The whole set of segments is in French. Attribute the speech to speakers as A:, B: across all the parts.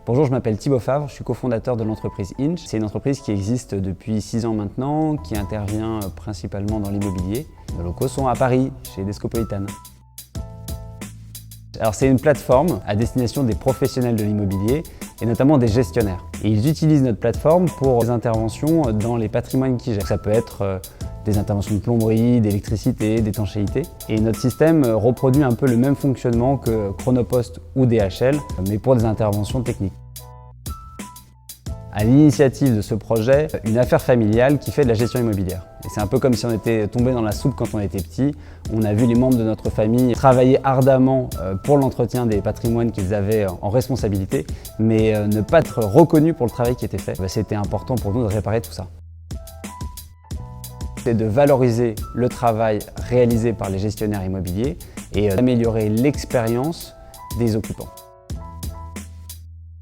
A: Bonjour, je m'appelle Thibaut Favre, je suis cofondateur de l'entreprise Inch. C'est une entreprise qui existe depuis 6 ans maintenant, qui intervient principalement dans l'immobilier. Nos locaux sont à Paris, chez Descopolitan. Alors c'est une plateforme à destination des professionnels de l'immobilier et notamment des gestionnaires. Et ils utilisent notre plateforme pour des interventions dans les patrimoines qu'ils gèrent. Ça peut être des interventions de plomberie, d'électricité, d'étanchéité. Et notre système reproduit un peu le même fonctionnement que Chronopost ou DHL, mais pour des interventions techniques. À l'initiative de ce projet, une affaire familiale qui fait de la gestion immobilière. Et c'est un peu comme si on était tombé dans la soupe quand on était petit. On a vu les membres de notre famille travailler ardemment pour l'entretien des patrimoines qu'ils avaient en responsabilité, mais ne pas être reconnus pour le travail qui était fait. C'était important pour nous de réparer tout ça. C'est de valoriser le travail réalisé par les gestionnaires immobiliers et d'améliorer l'expérience des occupants.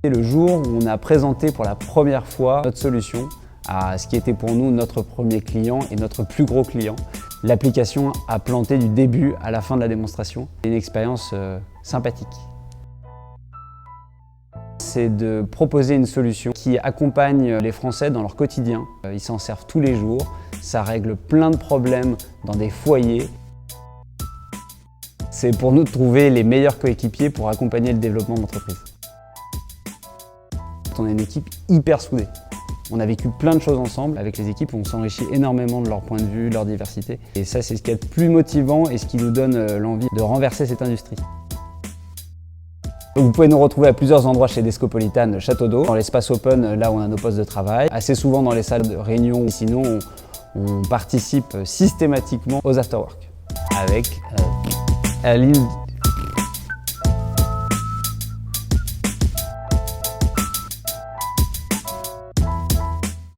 A: C'est le jour où on a présenté pour la première fois notre solution à ce qui était pour nous notre premier client et notre plus gros client. L'application a planté du début à la fin de la démonstration. C'est une expérience sympathique. C'est de proposer une solution qui accompagne les Français dans leur quotidien. Ils s'en servent tous les jours, ça règle plein de problèmes dans des foyers. C'est pour nous de trouver les meilleurs coéquipiers pour accompagner le développement de l'entreprise. On est une équipe hyper soudée. On a vécu plein de choses ensemble. Avec les équipes, on s'enrichit énormément de leur point de vue, de leur diversité. Et ça, c'est ce qui est le plus motivant et ce qui nous donne l'envie de renverser cette industrie. Vous pouvez nous retrouver à plusieurs endroits chez Descopolitan, Château d'Eau, dans l'espace open, là où on a nos postes de travail, assez souvent dans les salles de réunion. Sinon, on participe systématiquement aux afterwork avec à l'île